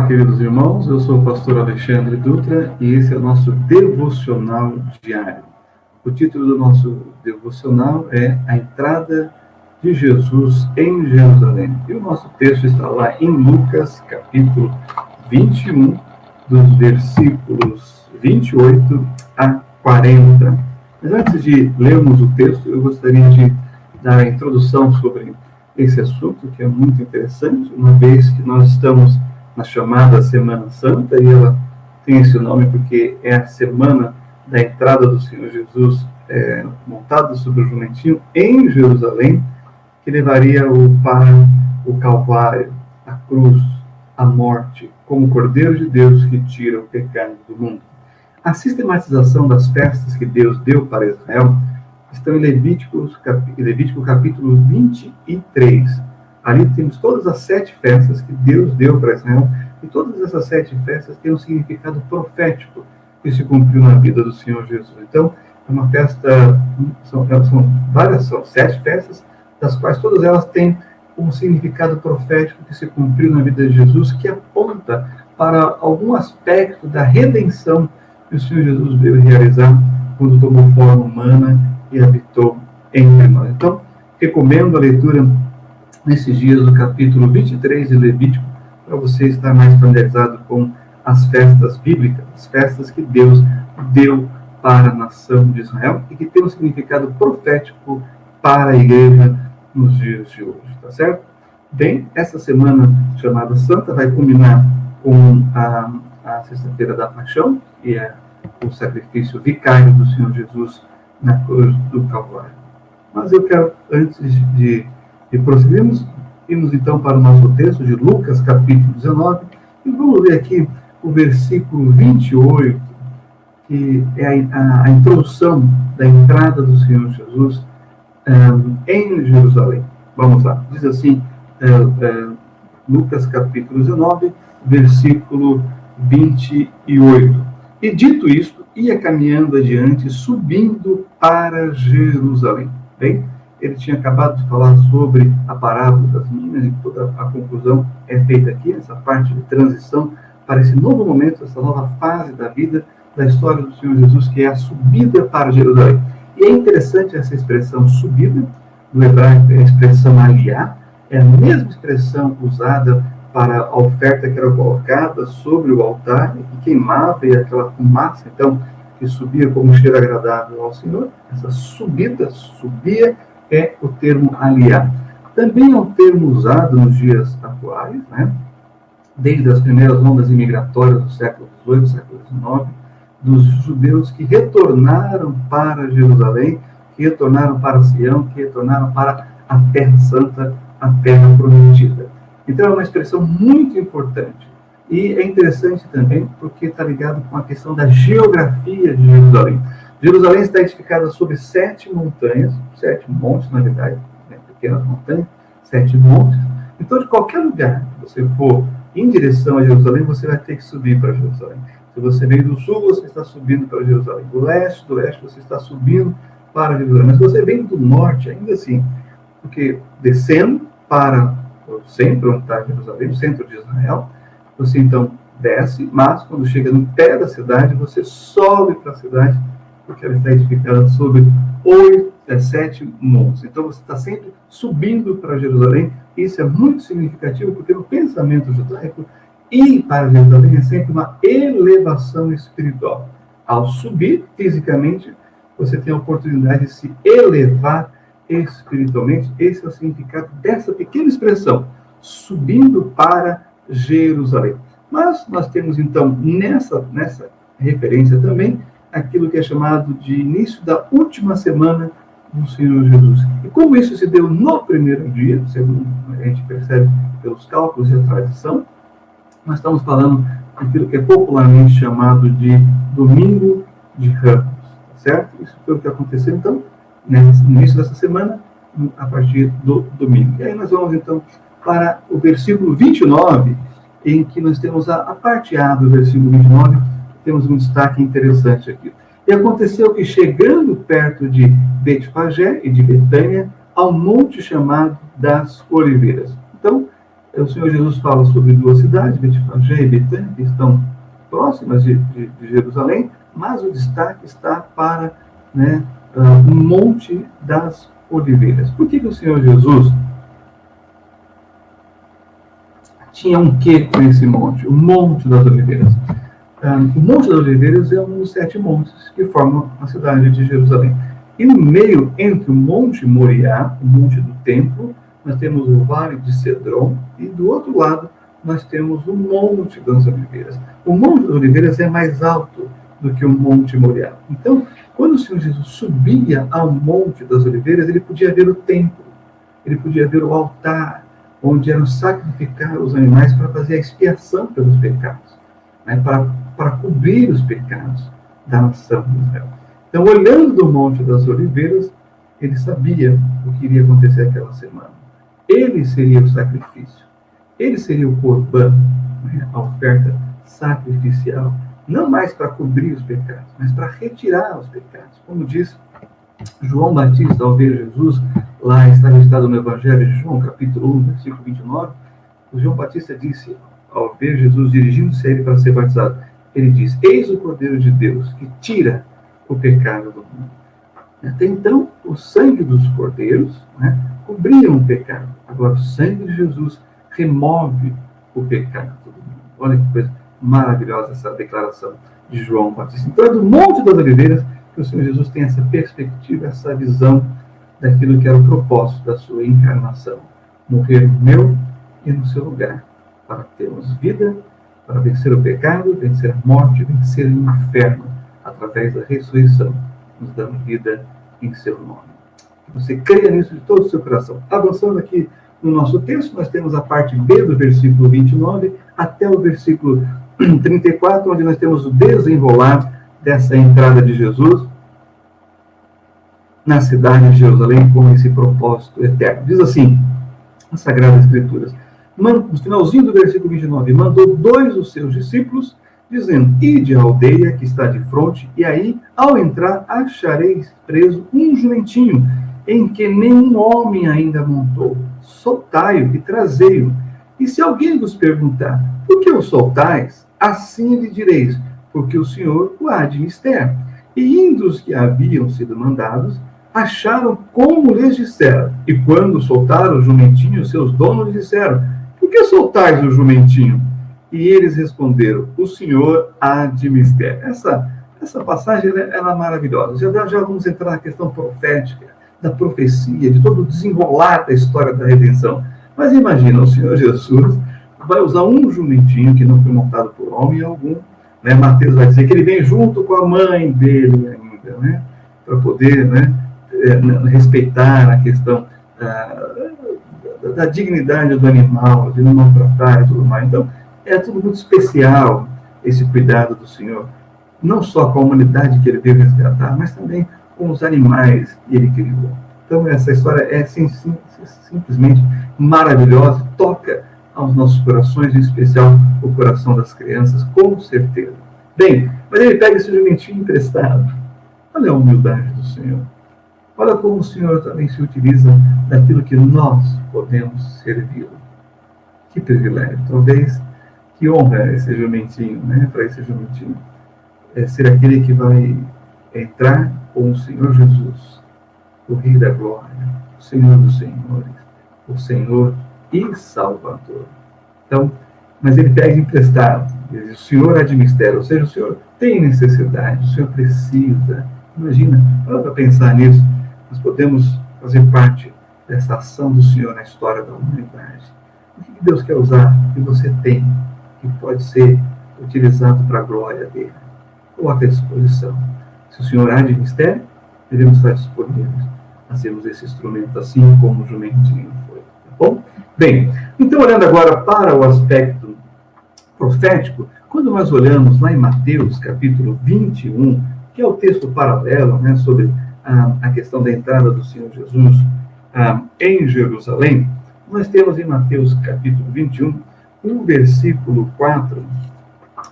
Olá, queridos irmãos, eu sou o pastor Alexandre Dutra e esse é o nosso devocional diário. O título do nosso devocional é A Entrada de Jesus em Jerusalém. E o nosso texto está lá em Lucas, capítulo 21, dos versículos 28 a 40. Mas antes de lermos o texto, eu gostaria de dar a introdução sobre esse assunto, que é muito interessante, uma vez que nós estamos na chamada Semana Santa, e ela tem esse nome porque é a semana da entrada do Senhor Jesus montado sobre o jumentinho em Jerusalém, que levaria-o para o Calvário, a cruz, a morte, como Cordeiro de Deus que tira o pecado do mundo. A sistematização das festas que Deus deu para Israel estão em Levítico capítulo 23. Ali temos todas as 7 festas que Deus deu para Israel, e todas essas 7 festas têm um significado profético que se cumpriu na vida do Senhor Jesus. Então, é uma festa, são 7 festas, das quais todas elas têm um significado profético que se cumpriu na vida de Jesus, que aponta para algum aspecto da redenção que o Senhor Jesus veio realizar quando tomou forma humana e habitou entre nós. Então, recomendo a leitura nesses dias do capítulo 23 de Levítico, para você estar mais familiarizado com as festas bíblicas, as festas que Deus deu para a nação de Israel e que tem um significado profético para a igreja nos dias de hoje, tá certo? Bem, essa semana chamada Santa vai culminar com a Sexta-feira da Paixão, que é o sacrifício vicário do Senhor Jesus na cruz do Calvário. Mas eu quero, antes de prosseguirmos, irmos então para o nosso texto de Lucas, capítulo 19, e vamos ler aqui o versículo 28, que é a introdução da entrada do Senhor Jesus em Jerusalém. Vamos lá, diz assim, Lucas, capítulo 19, versículo 28. E dito isto, ia caminhando adiante, subindo para Jerusalém. Bem, ele tinha acabado de falar sobre a parábola das minas, e toda a conclusão é feita aqui, nessa parte de transição para esse novo momento, essa nova fase da vida, da história do Senhor Jesus, que é a subida para Jerusalém. E é interessante essa expressão subida, no hebraico é a expressão aliá, é a mesma expressão usada para a oferta que era colocada sobre o altar, e que queimava, e aquela fumaça, então, que subia como um cheiro agradável ao Senhor. Essa subida, subia, é o termo aliá. Também é um termo usado nos dias atuais, né? Desde as primeiras ondas imigratórias do século XVIII, século XIX, dos judeus que retornaram para Jerusalém, que retornaram para Sião, que retornaram para a Terra Santa, a Terra Prometida. Então é uma expressão muito importante. E é interessante também porque está ligado com a questão da geografia de Jerusalém. Jerusalém está edificada sobre 7 montanhas, 7 montes, na verdade, né, pequenas montanhas, 7 montes. Então, de qualquer lugar que você for em direção a Jerusalém, você vai ter que subir para Jerusalém. Se você veio do sul, você está subindo para Jerusalém. Do leste, você está subindo para Jerusalém. Mas se você vem do norte, ainda assim, porque descendo para o centro, onde está Jerusalém, o centro de Israel, você então desce, mas quando chega no pé da cidade, você sobe para a cidade, porque ela está edificada sobre 7 montes. Então você está sempre subindo para Jerusalém. Isso é muito significativo, porque no pensamento judaico, ir para Jerusalém é sempre uma elevação espiritual. Ao subir fisicamente, você tem a oportunidade de se elevar espiritualmente. Esse é o significado dessa pequena expressão, subindo para Jerusalém. Mas nós temos então nessa referência também aquilo que é chamado de início da última semana do Senhor Jesus. E como isso se deu no primeiro dia, segundo a gente percebe pelos cálculos e a tradição, nós estamos falando daquilo que é popularmente chamado de Domingo de Ramos, certo? Isso foi o que aconteceu então no início dessa semana, a partir do domingo. E aí nós vamos então para o versículo 29, em que nós temos a parte A do versículo 29, temos um destaque interessante aqui. E aconteceu que, chegando perto de Betfagé e de Betânia, ao monte chamado das Oliveiras. Então, O Senhor Jesus fala sobre duas cidades, Betfagé e Betânia, que estão próximas de Jerusalém, mas o destaque está para, né, o Monte das Oliveiras. Por que o Senhor Jesus tinha um quê com esse monte? O Monte das Oliveiras. O Monte das Oliveiras é um dos 7 montes que formam a cidade de Jerusalém. E no meio, entre o Monte Moriá, o Monte do Templo, nós temos o Vale de Cedron, e do outro lado nós temos o Monte das Oliveiras. O Monte das Oliveiras é mais alto do que o Monte Moriá. Então, quando o Senhor Jesus subia ao Monte das Oliveiras, ele podia ver o templo, ele podia ver o altar, onde eram sacrificados os animais para fazer a expiação pelos pecados, né, para cobrir os pecados da nação de Israel. Então, olhando do Monte das Oliveiras, ele sabia o que iria acontecer aquela semana. Ele seria o sacrifício, ele seria o corban, né, a oferta sacrificial, não mais para cobrir os pecados, mas para retirar os pecados. Como diz João Batista, ao ver Jesus, lá está registrado no Evangelho de João, capítulo 1, versículo 29, o João Batista disse, ao ver Jesus dirigindo-se a ele para ser batizado, ele diz: eis o Cordeiro de Deus que tira o pecado do mundo. Até então, o sangue dos cordeiros, né, cobriam o pecado. Agora, o sangue de Jesus remove o pecado do mundo. Olha que coisa maravilhosa essa declaração de João Batista. Então, é do Monte das Oliveiras que o Senhor Jesus tem essa perspectiva, essa visão daquilo que era o propósito da sua encarnação. Morrer no meu e no seu lugar, para termos vida, para vencer o pecado, vencer a morte, vencer o inferno, através da ressurreição, nos dando vida em seu nome. Você creia nisso de todo o seu coração. Avançando aqui no nosso texto, nós temos a parte B do versículo 29 até o versículo 34, onde nós temos o desenrolar dessa entrada de Jesus na cidade de Jerusalém com esse propósito eterno. Diz assim, as Sagradas Escrituras, no finalzinho do versículo 29, mandou 2 dos seus discípulos, dizendo: ide à aldeia que está de fronte, e aí, ao entrar, achareis preso um jumentinho, em que nenhum homem ainda montou. Soltai-o e trazei-o. E se alguém vos perguntar: por que o soltais? Assim lhe direis: porque o Senhor o há de mister. E indo os que haviam sido mandados, acharam como lhes disseram. E quando soltaram o jumentinho, seus donos disseram: por que soltais o jumentinho? E eles responderam: o Senhor há de mister. Essa passagem ela é maravilhosa. Já vamos entrar na questão profética, da profecia, de todo o desenrolar da história da redenção. Mas imagina, o Senhor Jesus vai usar um jumentinho que não foi montado por homem algum, né? Mateus vai dizer que ele vem junto com a mãe dele ainda, né? Para poder, né, respeitar a questão da dignidade do animal, de não maltratar e tudo mais. Então, é tudo muito especial esse cuidado do Senhor, não só com a humanidade que ele veio resgatar, mas também com os animais que ele criou. Então, essa história é simplesmente maravilhosa, toca aos nossos corações, em especial o coração das crianças, com certeza. Bem, mas ele pega esse jumentinho emprestado. Olha a humildade do Senhor. Olha como o Senhor também se utiliza daquilo que nós podemos servi-lo. Que privilégio. Talvez, que honra esse jumentinho, né? Para esse jumentinho. Ser aquele que vai entrar com o Senhor Jesus, o Rei da Glória, o Senhor dos Senhores, o Senhor e Salvador. Então, mas ele pega emprestado. Diz: o Senhor há de mistério, ou seja, o Senhor tem necessidade, o Senhor precisa. Imagina, para pensar nisso, nós podemos fazer parte dessa ação do Senhor na história da humanidade. O que Deus quer usar, que você tem, que pode ser utilizado para a glória dele? Coloque à disposição. Se o Senhor há de mistério, devemos estar disponíveis a sermos esse instrumento, assim como o jumentinho foi. Tá bom? Bem, então olhando agora para o aspecto profético, quando nós olhamos lá em Mateus, capítulo 21, que é o texto paralelo, né, sobre a questão da entrada do Senhor Jesus em Jerusalém, nós temos em Mateus, capítulo 21, um versículo 4,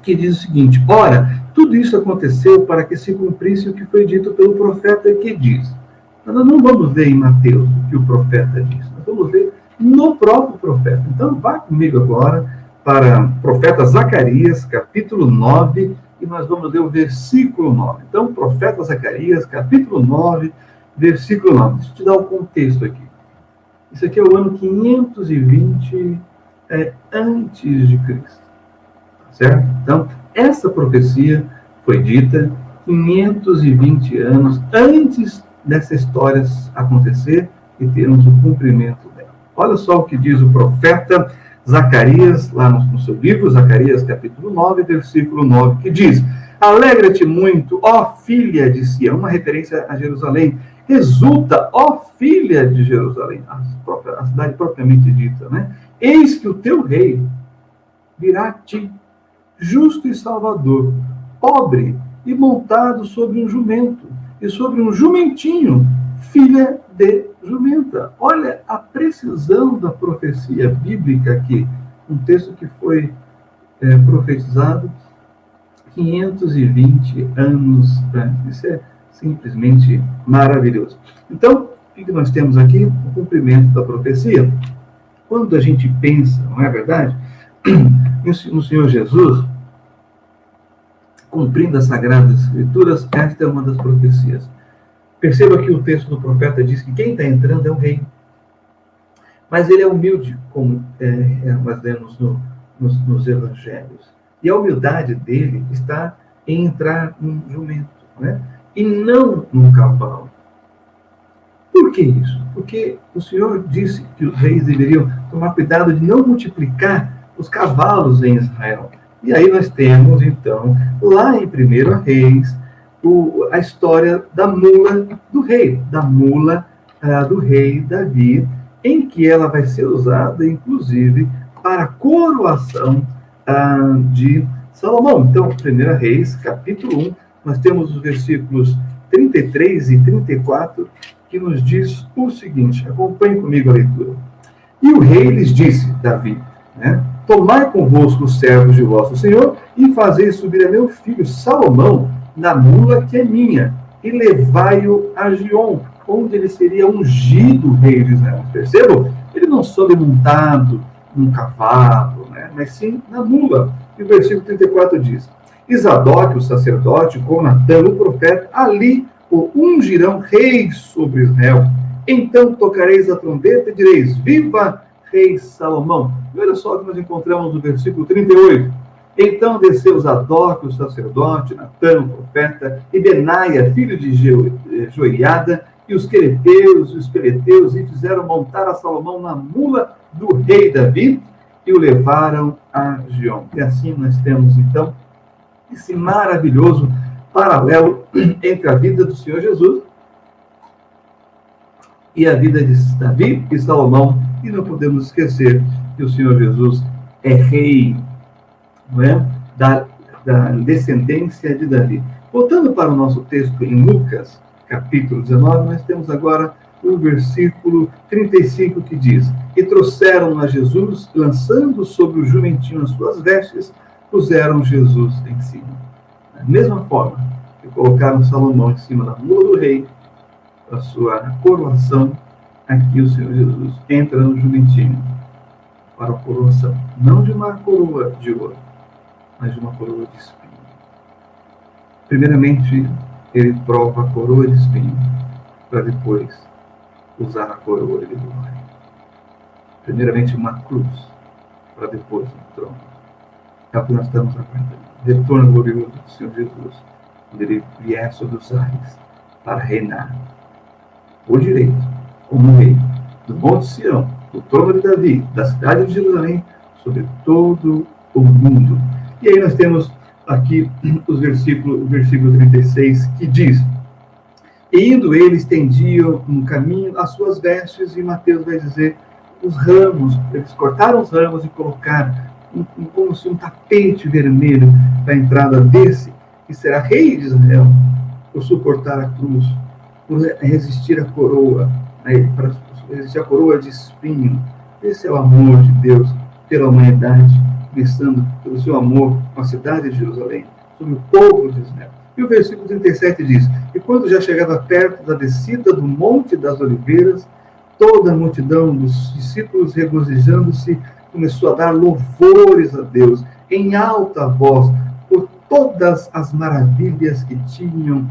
que diz o seguinte: ora, tudo isso aconteceu para que se cumprisse o que foi dito pelo profeta, que diz. Nós não vamos ler em Mateus o que o profeta diz, nós vamos ler no próprio profeta. Então, vá comigo agora para o profeta Zacarias, capítulo 9, e nós vamos ler o versículo 9. Então, profeta Zacarias, capítulo 9, versículo 9. Deixa eu te dar o contexto aqui. Isso aqui é o ano 520 antes de Cristo. Certo? Então, essa profecia foi dita 520 anos antes dessa história acontecer e termos o cumprimento dela. Olha só o que diz o profeta Zacarias, lá no seu livro, Zacarias capítulo 9, versículo 9, que diz: alegra-te muito, ó filha de Sião, uma referência a Jerusalém, exulta, ó filha de Jerusalém, a cidade propriamente dita, né? Eis que o teu rei virá a ti, justo e salvador, pobre e montado sobre um jumento, e sobre um jumentinho, filha de jumenta. Olha a precisão da profecia bíblica aqui, um texto que foi profetizado 520 anos antes. Isso é simplesmente maravilhoso. Então, o que nós temos aqui? O cumprimento da profecia. Quando a gente pensa, não é verdade, no Senhor Jesus, cumprindo as Sagradas Escrituras, esta é uma das profecias. Perceba que o texto do profeta diz que quem está entrando é o rei. Mas ele é humilde, como nós lemos nos evangelhos. E a humildade dele está em entrar num jumento, né? E não num cavalo. Por que isso? Porque o Senhor disse que os reis deveriam tomar cuidado de não multiplicar os cavalos em Israel. E aí nós temos, então, lá em 1 Reis, a história da mula do rei, do rei Davi, em que ela vai ser usada, inclusive, para a coroação de Salomão. Então, 1 Reis, capítulo 1, nós temos os versículos 33 e 34, que nos diz o seguinte, acompanhe comigo a leitura. E o rei lhes disse, Davi, né? Tomai convosco os servos de vosso Senhor e fazei subir a meu filho Salomão na mula que é minha, e levai-o a Giom, onde ele seria ungido rei de Israel. Percebam? Ele não soube montado num cavalo, né? Mas sim na mula. E o versículo 34 diz: e Zadok, o sacerdote, com Natã, o profeta, ali o ungirão rei sobre Israel. Então tocareis a trombeta e direis: viva rei Salomão. E olha só o que nós encontramos no versículo 38. Então desceu Zadok, o sacerdote, Natã, o profeta, e Benaia, filho de Joiada, e os quereteus e os peleteus, e fizeram montar a Salomão na mula do rei Davi, e o levaram a Giom. E assim nós temos, então, esse maravilhoso paralelo entre a vida do Senhor Jesus e a vida de Davi e Salomão. E não podemos esquecer que o Senhor Jesus é rei, não é? da descendência de Davi. Voltando para o nosso texto em Lucas, capítulo 19, nós temos agora o versículo 35 que diz: e trouxeram a Jesus, lançando sobre o jumentinho as suas vestes, puseram Jesus em cima. Da mesma forma que colocaram Salomão em cima da mula do rei, a sua coroação, aqui o Senhor Jesus entra no jumentinho para a coroação, não de uma coroa de ouro, mas de uma coroa de espinho. Primeiramente, ele prova a coroa de espinho, para depois usar a coroa de glória. Primeiramente uma cruz, para depois um trono. É o que nós estamos aguardando. Retorno glorioso do Senhor Jesus, quando ele vier sobre os ares para reinar por direito, como rei, do Monte Sião, do trono de Davi, da cidade de Jerusalém, sobre todo o mundo. E aí nós temos aqui o versículo 36, que diz: e indo ele, estendiam no caminho as suas vestes, e Mateus vai dizer, os ramos, eles cortaram os ramos e colocaram como se um tapete vermelho para a entrada desse, que será rei de Israel, por suportar a cruz, por resistir à coroa, né, para resistir à coroa de espinho. Esse é o amor de Deus pela humanidade, começando pelo seu amor com a cidade de Jerusalém, sobre o povo de Israel. E o versículo 37 diz: e quando já chegava perto da descida do Monte das Oliveiras, toda a multidão dos discípulos, regozijando-se, começou a dar louvores a Deus em alta voz por todas as maravilhas que tinham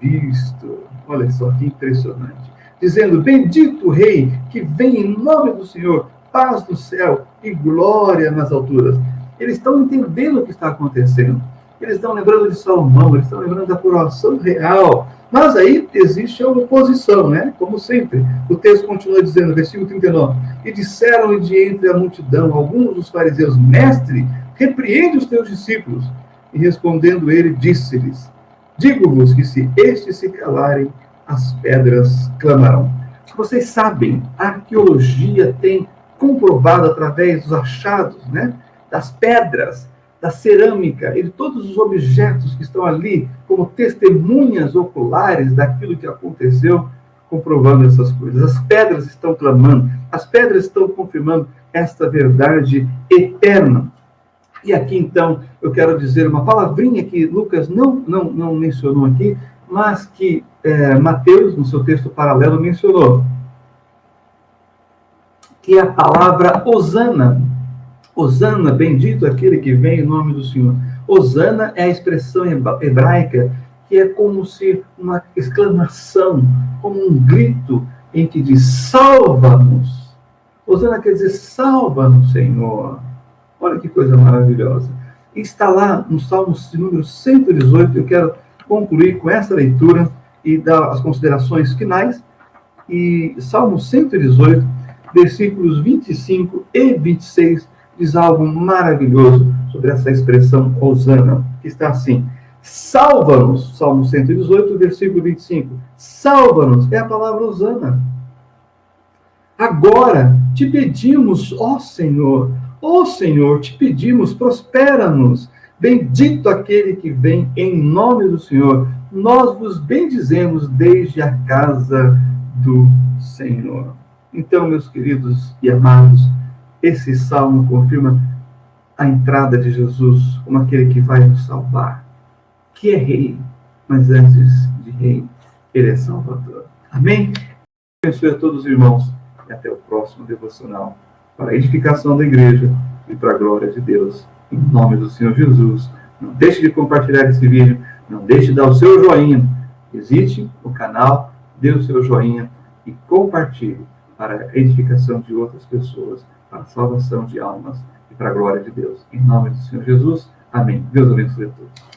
visto. Olha só que impressionante. Dizendo: bendito o Rei que vem em nome do Senhor, paz no céu e glória nas alturas. Eles estão entendendo o que está acontecendo. Eles estão lembrando de Salomão, eles estão lembrando da coroação real. Mas aí existe a oposição, né? Como sempre. O texto continua dizendo, versículo 39, e disseram de entre a multidão alguns dos fariseus: mestre, repreende os teus discípulos. E respondendo ele, disse-lhes: digo-vos que se estes se calarem, as pedras clamarão. Vocês sabem, a arqueologia tem comprovado através dos achados, né, das pedras, da cerâmica e de todos os objetos que estão ali como testemunhas oculares daquilo que aconteceu, comprovando essas coisas. As pedras estão clamando, as pedras estão confirmando esta verdade eterna. E aqui, então, eu quero dizer uma palavrinha que Lucas não mencionou aqui, mas que Mateus, no seu texto paralelo, mencionou, que é a palavra Hosana. Hosana, bendito aquele que vem em nome do Senhor. Hosana é a expressão hebraica que é como se uma exclamação, como um grito em que diz: salva-nos. Hosana quer dizer: salva-nos, Senhor. Olha que coisa maravilhosa. E está lá no Salmo número 118, eu quero concluir com essa leitura e dar as considerações finais. E Salmo 118, versículos 25 e 26, diz algo maravilhoso sobre essa expressão Hosana, que está assim: salva-nos, Salmo 118, versículo 25, salva-nos, é a palavra Hosana. Agora te pedimos, ó Senhor, te pedimos, prospera-nos, bendito aquele que vem em nome do Senhor, nós vos bendizemos desde a casa do Senhor. Então, meus queridos e amados, esse salmo confirma a entrada de Jesus como aquele que vai nos salvar, que é rei, mas antes de rei, ele é salvador. Amém? Abençoe a todos os irmãos e até o próximo devocional, para a edificação da igreja e para a glória de Deus, em nome do Senhor Jesus. Não deixe de compartilhar esse vídeo, não deixe de dar o seu joinha, visite o canal, dê o seu joinha e compartilhe para a edificação de outras pessoas, para a salvação de almas e para a glória de Deus. Em nome do Senhor Jesus. Amém. Deus abençoe a todos.